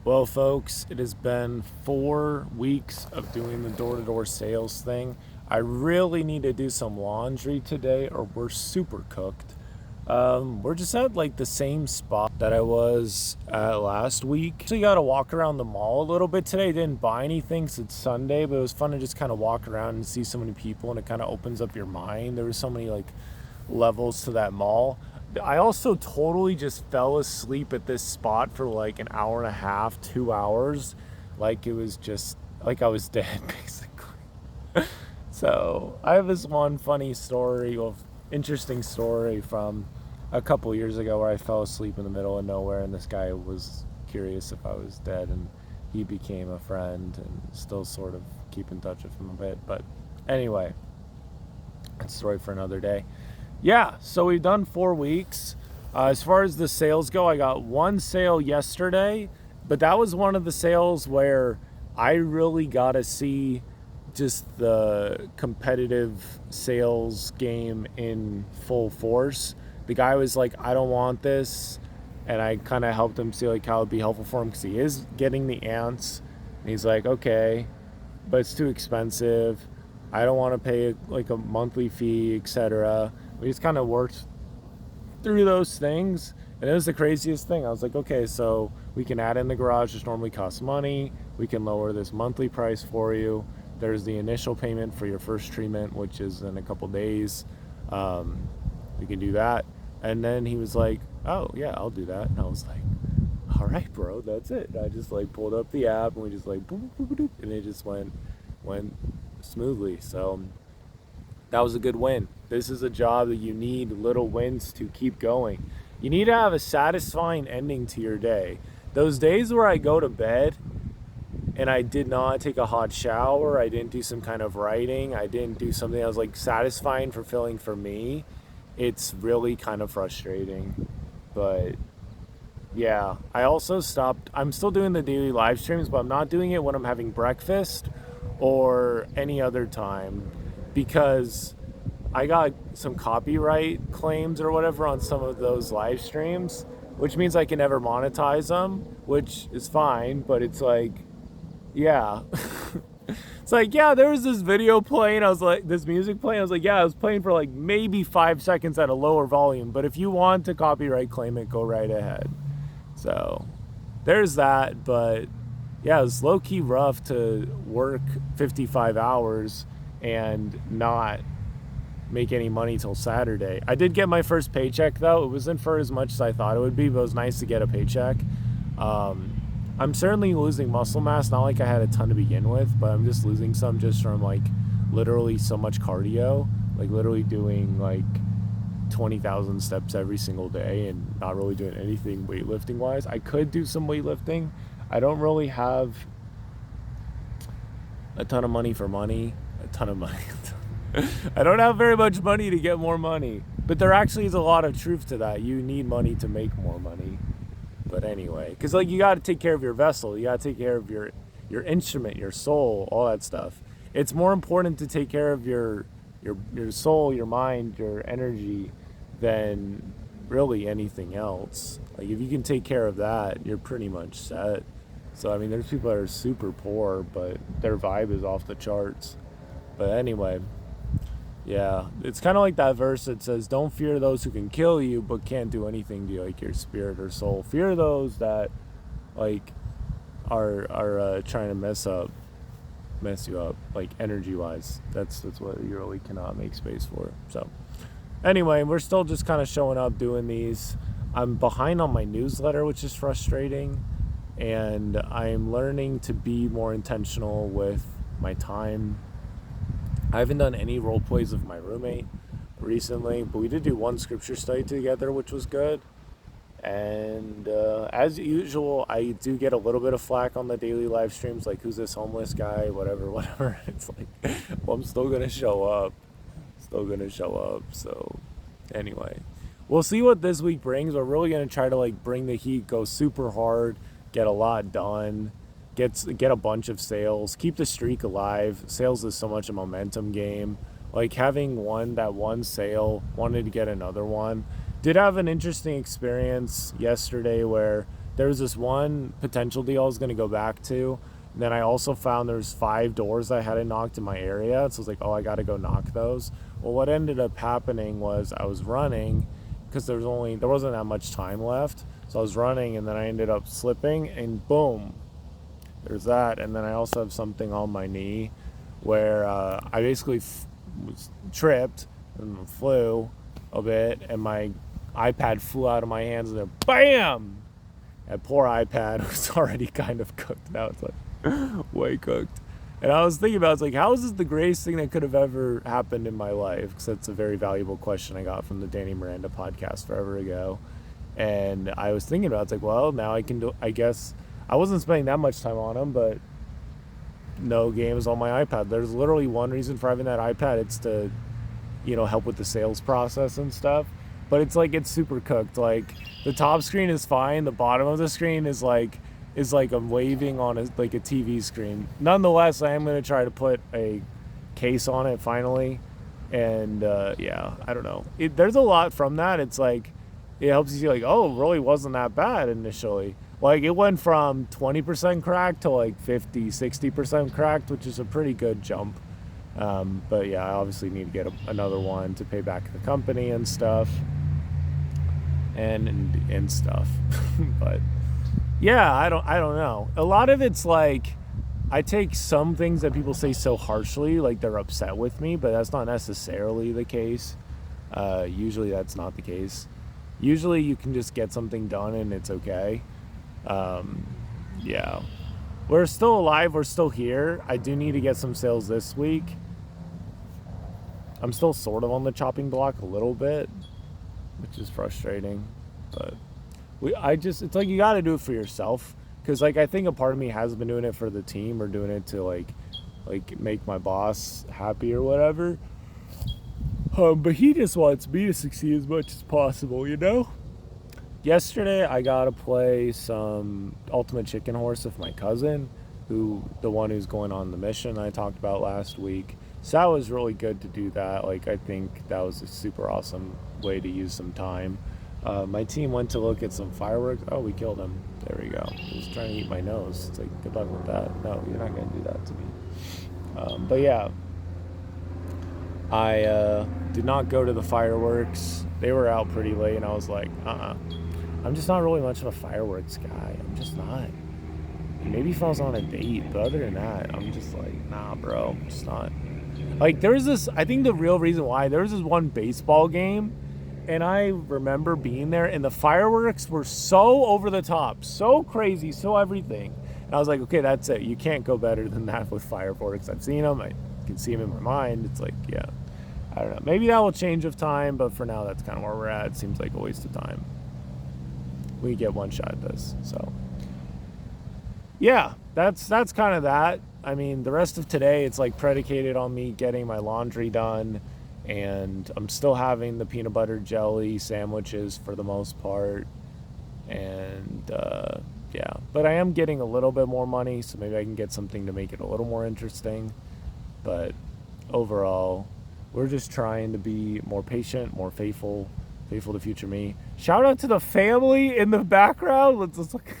Well, folks, it has been 4 weeks of doing the door to door sales thing. I really need to do some laundry today, or we're super cooked. We're just at like the same spot that I was at last week. So you got to walk around the mall a little bit today. Didn't buy anything 'cause it's Sunday, but it was fun to just kind of walk around and see so many people, and it kind of opens up your mind. There were so many like levels to that mall. I also totally just fell asleep at this spot for like an hour and a half, 2 hours. Like it was just like I was dead, basically. So I have this one funny story, well, interesting story from a couple years ago where I fell asleep in the middle of nowhere and this guy was curious if I was dead and he became a friend and still sort of keep in touch with him a bit. But anyway, that's a story for another day. Yeah, so we've done 4 weeks. As far as the sales go, I got one sale yesterday, but that was one of the sales where I really got to see just the competitive sales game in full force. The guy was like, I don't want this. And I kind of helped him see like how it'd be helpful for him because he is getting the ants. And he's like, okay, but it's too expensive. I don't want to pay like a monthly fee, etc. We just kind of worked through those things, and it was the craziest thing. I was like, okay, so we can add in the garage, which normally costs money. We can lower this monthly price for you. There's the initial payment for your first treatment, which is in a couple days. We can do that. And then he was like, oh yeah, I'll do that. And I was like, all right, bro, that's it. And I just like pulled up the app and we just like boop, boop, boop, boop, and it just went smoothly. So that was a good win. This is a job that you need little wins to keep going. You need to have a satisfying ending to your day. Those days where I go to bed and I did not take a hot shower, I didn't do some kind of writing, I didn't do something that was like satisfying, fulfilling for me, it's really kind of frustrating. But yeah, I also stopped. I'm still doing the daily live streams, but I'm not doing it when I'm having breakfast or any other time because I got some copyright claims or whatever on some of those live streams, which means I can never monetize them, which is fine, but it's like, yeah. It's like, yeah, there was this video playing. I was like, this music playing. I was like, yeah, I was playing for like maybe 5 seconds at a lower volume, but if you want to copyright claim it, go right ahead. So there's that, but yeah, it's low key rough to work 55 hours and not make any money till Saturday. I did get my first paycheck though. It wasn't for as much as I thought it would be, but it was nice to get a paycheck. Um, I'm certainly losing muscle mass, not like I had a ton to begin with, but I'm just losing some just from like literally so much cardio, like literally doing like 20,000 steps every single day and not really doing anything weightlifting wise. I could do some weightlifting. I don't really have a ton of money for money. A ton of money. I don't have very much money to get more money. But there actually is a lot of truth to that. You need money to make more money. But anyway, because like you got to take care of your vessel. You got to take care of your instrument, your soul, all that stuff. It's more important to take care of your soul, your mind, your energy than really anything else. Like if you can take care of that, you're pretty much set. So I mean, there's people that are super poor, but their vibe is off the charts. But anyway, yeah, it's kind of like that verse that says, "Don't fear those who can kill you, but can't do anything to like your spirit or soul. Fear those that like are trying to mess you up, like energy wise. That's what you really cannot make space for." So anyway, we're still just kind of showing up doing these. I'm behind on my newsletter, which is frustrating, and I'm learning to be more intentional with my time. I haven't done any role plays with my roommate recently, but we did do one scripture study together, which was good. And as usual, I do get a little bit of flack on the daily live streams, like who's this homeless guy, whatever, whatever. It's like, well, I'm still gonna show up, So anyway, we'll see what this week brings. We're really gonna try to like bring the heat, go super hard, get a lot done, get a bunch of sales, keep the streak alive. Sales is so much a momentum game. Like having that one sale, wanted to get another one. Did have an interesting experience yesterday where there's this one potential deal I was going to go back to. And then I also found there's 5 doors I hadn't knocked in my area. So I was like, oh, I got to go knock those. Well, what ended up happening was I was running because there wasn't that much time left. So I was running and then I ended up slipping and boom, there's that. And then I also have something on my knee where I basically was tripped and flew a bit and my iPad flew out of my hands and then BAM! That poor iPad was already kind of cooked. Now it's like way cooked. And I was thinking about, it's like, how is this the greatest thing that could have ever happened in my life? Because that's a very valuable question I got from the Danny Miranda podcast forever ago. And I was thinking about, it's like, well, now I can do, I guess, I wasn't spending that much time on them, but no games on my iPad. There's literally one reason for having that iPad. It's to, help with the sales process and stuff. But it's like, it's super cooked. Like, the top screen is fine. The bottom of the screen is like I'm waving on a TV screen. Nonetheless, I am going to try to put a case on it finally. And I don't know. There's a lot from that. It's like, it helps you see like, oh, it really wasn't that bad initially. Like, it went from 20% cracked to like 50, 60% cracked, which is a pretty good jump. But yeah, I obviously need to get another one to pay back the company and stuff. And stuff. But yeah, I don't know. A lot of it's like, I take some things that people say so harshly, like they're upset with me, but that's not necessarily the case. Usually that's not the case. Usually you can just get something done and it's okay. Yeah. We're still alive. We're still here. I do need to get some sales this week. I'm still sort of on the chopping block a little bit, which is frustrating. But it's like, you got to do it for yourself. Because, like, I think a part of me has been doing it for the team or doing it to, like make my boss happy or whatever. But he just wants me to succeed as much as possible, Yesterday, I got to play some Ultimate Chicken Horse with my cousin, the one who's going on the mission I talked about last week. So that was really good to do that. Like, I think that was a super awesome way to use some time. My team went to look at some fireworks. Oh, we killed him. There we go. He was trying to eat my nose. It's like, good luck with that. No, you're not going to do that to me. But yeah, I did not go to the fireworks. They were out pretty late, and I was like, I'm just not really much of a fireworks guy. I'm just not. Maybe if I was on a date, but other than that, I'm just like, nah, bro, I'm just not. Like, I think the real reason why, there was this one baseball game, and I remember being there, and the fireworks were so over the top, so crazy, so everything. And I was like, okay, that's it. You can't go better than that with fireworks. I've seen them. I can see them in my mind. It's like, yeah, I don't know. Maybe that will change with time, but for now, that's kind of where we're at. It seems like a waste of time. We get one shot at this, so yeah, that's kind of that. I mean, the rest of today, it's like predicated on me getting my laundry done, and I'm still having the peanut butter jelly sandwiches for the most part, and yeah, but I am getting a little bit more money, so maybe I can get something to make it a little more interesting. But overall, we're just trying to be more patient, more faithful to future me. Shout out to the family in the background. Let's look.